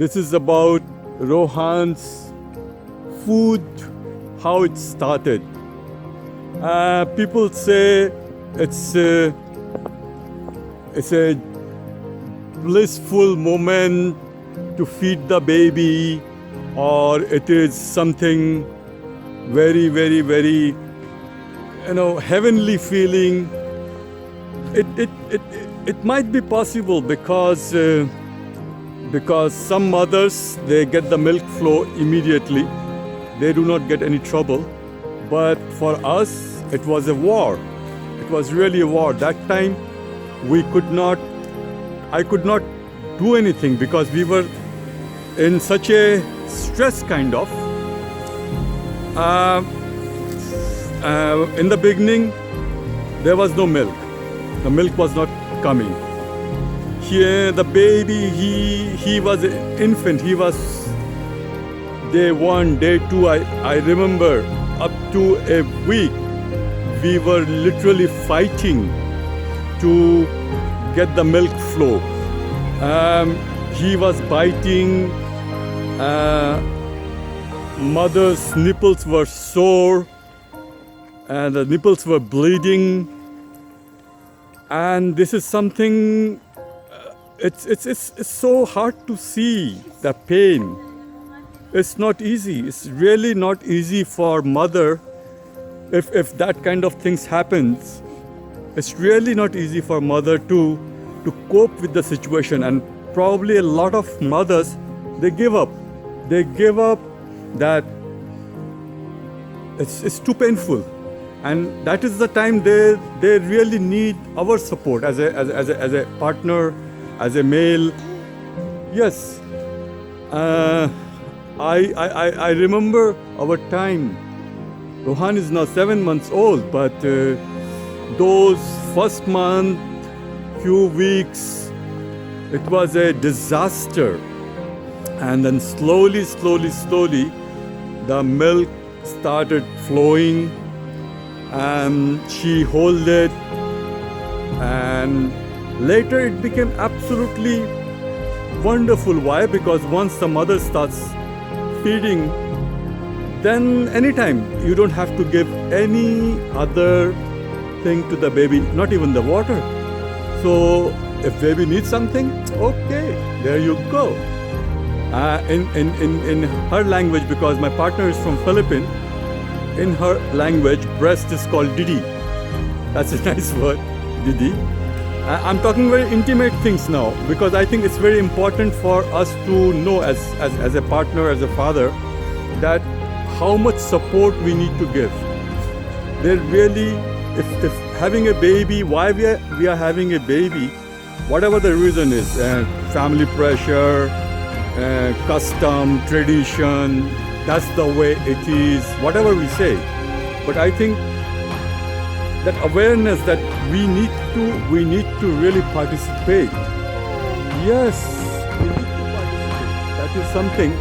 This is about Rohan's food, how it started. People say it's a blissful moment to feed the baby, or it is something very, very, very, heavenly feeling. It might be possible because some mothers, they get the milk flow immediately. They do not get any trouble. But for us, it was a war. It was really a war. That time, I could not do anything because we were in such a stress kind of. In the beginning, there was no milk. The milk was not coming. Here, the baby, he was an infant. He was day 1, day 2. I remember up to a week, we were literally fighting to get the milk flow. He was biting. Mother's nipples were sore, and the nipples were bleeding. And this is something. It's so hard to see the pain. It's not easy. It's really not easy for mother if that kind of things happens. It's really not easy for mother to cope with the situation, and probably a lot of mothers, they give up. They give up that it's too painful, and that is the time they really need our support as a partner, as a male. Yes, I remember our time. Rohan is now 7 months old, but those first month, few weeks, it was a disaster. And then slowly, the milk started flowing, and she held it, and later it became absolutely wonderful. Why? Because once the mother starts feeding, then anytime you don't have to give any other thing to the baby, not even the water. So if baby needs something, okay, there you go. In her language, because my partner is from Philippines, in her language, breast is called Didi. That's a nice word, Didi. I'm talking very intimate things now, because I think it's very important for us to know as a partner, as a father, that how much support we need to give. They're really, if having a baby, why we are having a baby, whatever the reason is, family pressure, custom, tradition, that's the way it is, whatever we say. But I think that awareness that we need to really participate. Yes, we need to participate. That is something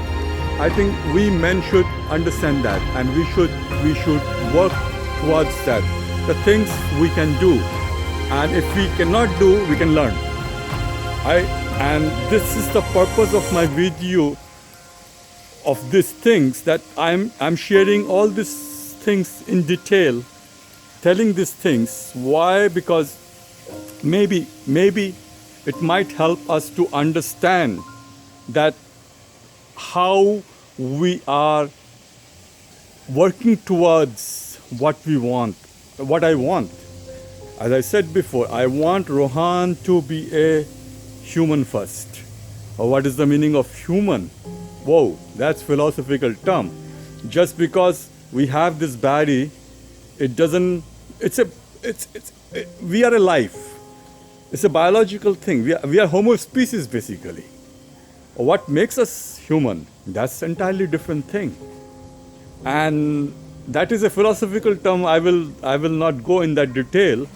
I think we men should understand that, and we should work towards that. The things we can do, and if we cannot do, we can learn. And this is the purpose of my video, of these things, that I'm sharing all these things in detail, telling these things. Why? Because maybe it might help us to understand that how we are working towards what we want, what I want. As I said before, I want Rohan to be a human first. Or what is the meaning of human? Whoa, that's philosophical term. Just because we have this body, it doesn't. We are alive. It's a biological thing. We are Homo species basically. What makes us human? That's an entirely different thing. And that is a philosophical term. I will not go in that detail.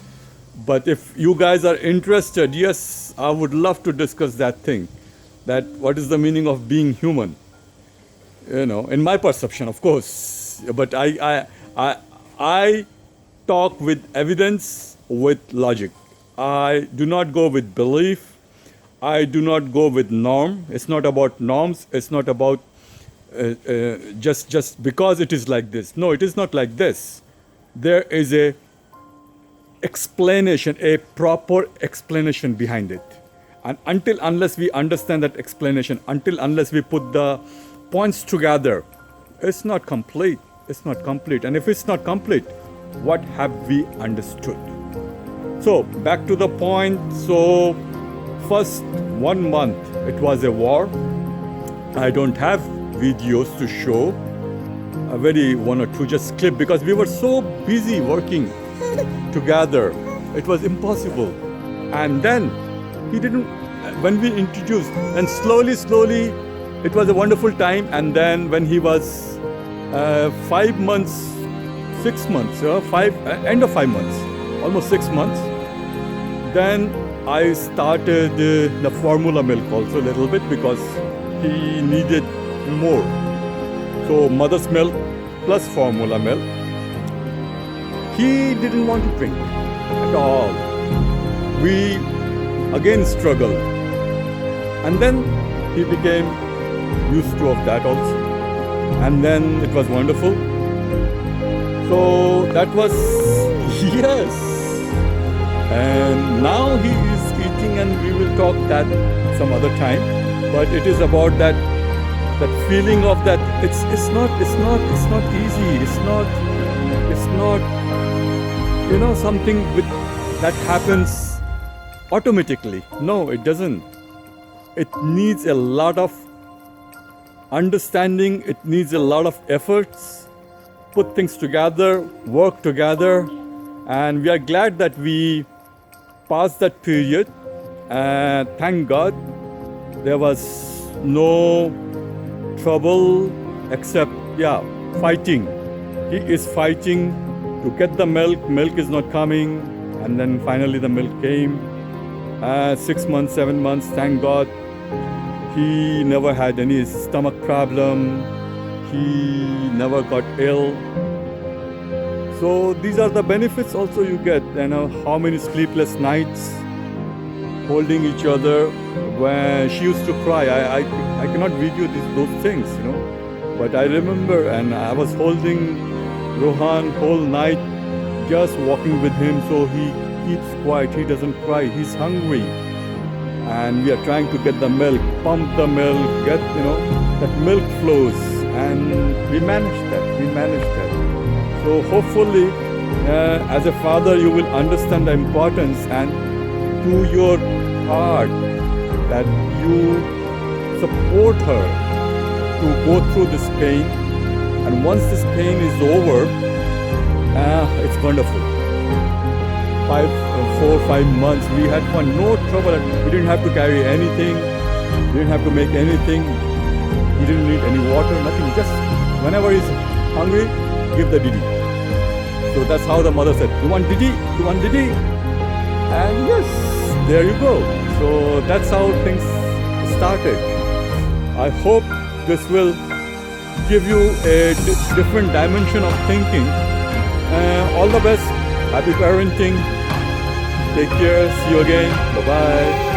But if you guys are interested, yes, I would love to discuss that thing. That what is the meaning of being human? In my perception, of course. But I talk with evidence, with logic. I do not go with belief. I do not go with norm. It's not about norms. It's not about just because it is like this. No, it is not like this. There is a explanation, a proper explanation behind it. And unless we understand that explanation, unless we put the points together, it's not complete. It's not complete. And if it's not complete, what have we understood? So back to the point. So first 1 month it was a war. I don't have videos to show. A very one or two just clip because we were so busy working together. It was impossible. And then he didn't, when we introduced, and slowly, it was a wonderful time. And then when he was 5 months, 6 months, end of 5 months, almost 6 months, then I started the formula milk also a little bit because he needed more. So mother's milk plus formula milk. He didn't want to drink at all. We again struggled. And then he became used to of that also. And then it was wonderful. So that was, yes. And now he is eating and we will talk that some other time. But it is about that feeling of that it's not easy. It's not something that happens automatically. No, it doesn't. It needs a lot of understanding. It needs a lot of efforts. Put things together, work together, and we are glad that we passed that period. Thank God there was no trouble except fighting. He is fighting to get the milk. Milk is not coming, and then finally the milk came. 6 months, 7 months, thank God. He never had any stomach problem. He never got ill. So these are the benefits also you get. How many sleepless nights holding each other. When she used to cry, I cannot video those things, But I remember, and I was holding Rohan whole night, just walking with him so he keeps quiet, he doesn't cry, he's hungry. And we are trying to get the milk, pump the milk, get, that milk flows. And we managed that. So hopefully, as a father, you will understand the importance and do your part that you support her to go through this pain. And once this pain is over, it's wonderful. 4 or 5 months, we had fun, no trouble. We didn't have to carry anything. We didn't have to make anything. He didn't need any water, nothing. Just whenever he's hungry, give the Didi. So that's how the mother said, "You want Didi? You want Didi?" And yes, there you go. So that's how things started. I hope this will give you a different dimension of thinking. All the best. Happy parenting. Take care. See you again. Bye-bye.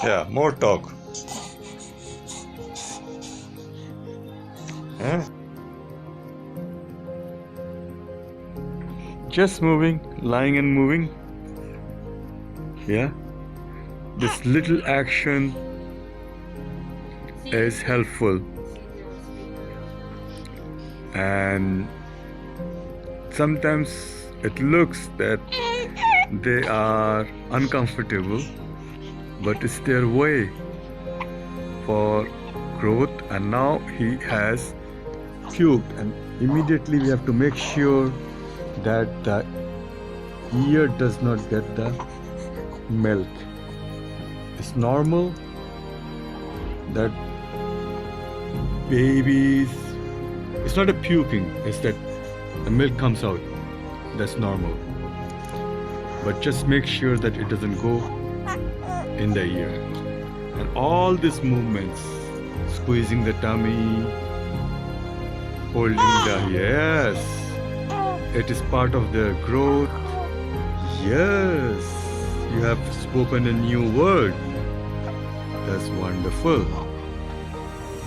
Yeah, more talk. Huh? Just moving, lying and moving. Yeah. This little action is helpful, and sometimes it looks that they are uncomfortable, but it's their way for growth. And now he has puked, and immediately we have to make sure that the ear does not get the milk. It's normal that babies, it's not a puking, it's that the milk comes out. That's normal. But just make sure that it doesn't go in the ear. And all these movements, squeezing the tummy, holding the, yes, it is part of their growth. Yes, you have spoken a new word. That's wonderful.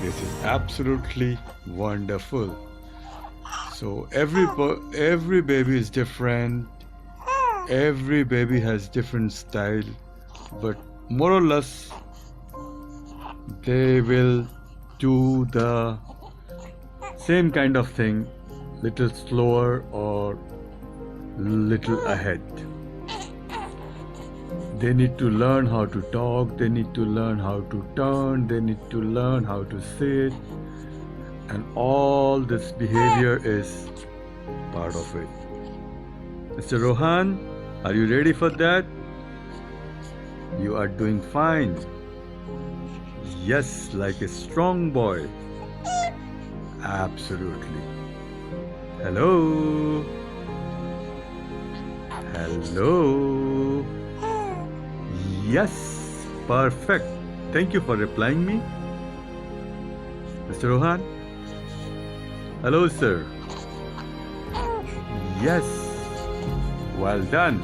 This is absolutely wonderful. So every baby is different. Every baby has different style, but more or less they will do the same kind of thing, little slower or little ahead. They need to learn how to talk, they need to learn how to turn, they need to learn how to sit, and all this behavior is part of it. Mr. Rohan, are you ready for that? You are doing fine. Yes, like a strong boy. Absolutely. Hello. Hello. Yes, perfect. Thank you for replying me. Mr. Rohan? Hello, sir. Yes, well done.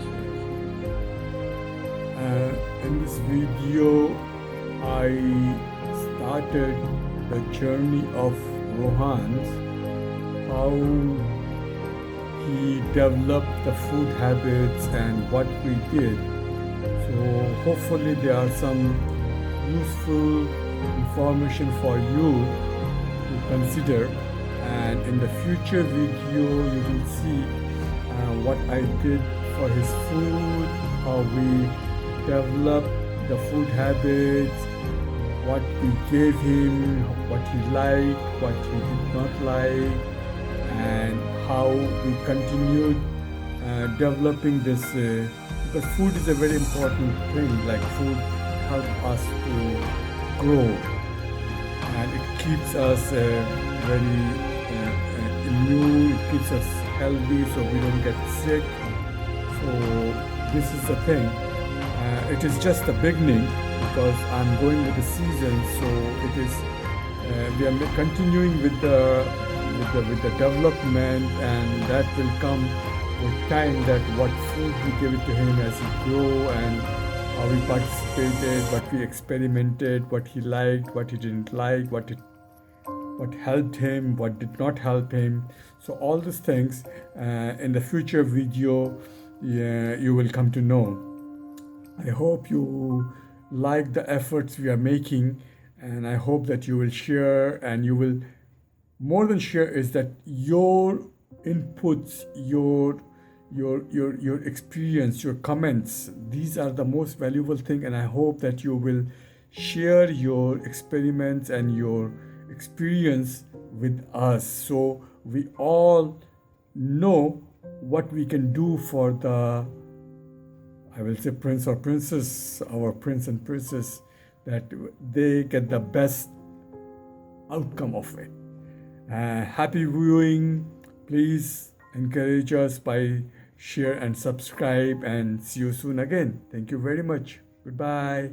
In this video, I started the journey of Rohan's, how he developed the food habits and what we did. So hopefully there are some useful information for you to consider, and in the future video you will see what I did for his food, how we developed the food habits, what we gave him, what he liked, what he did not like, and how we continued developing this because food is a very important thing. Like food helps us to grow, and it keeps us very immune, it keeps us healthy so we don't get sick. So this is the thing. It is just the beginning because I'm going with the season, so it is we are continuing with the development, and that will come with time, that what food we give it to him as he grow, and how we participated, what we experimented, what he liked, what he didn't like, what helped him, what did not help him. So all these things in the future video you will come to know. I hope you like the efforts we are making, and I hope that you will share, and you will more than share is that your inputs, your experience, your comments, these are the most valuable thing, and I hope that you will share your experiments and your experience with us, so we all know what we can do for the, I will say, prince or princess, our prince and princess, that they get the best outcome of it. Happy viewing. Please encourage us by share and subscribe, and see you soon again. Thank you very much. Goodbye.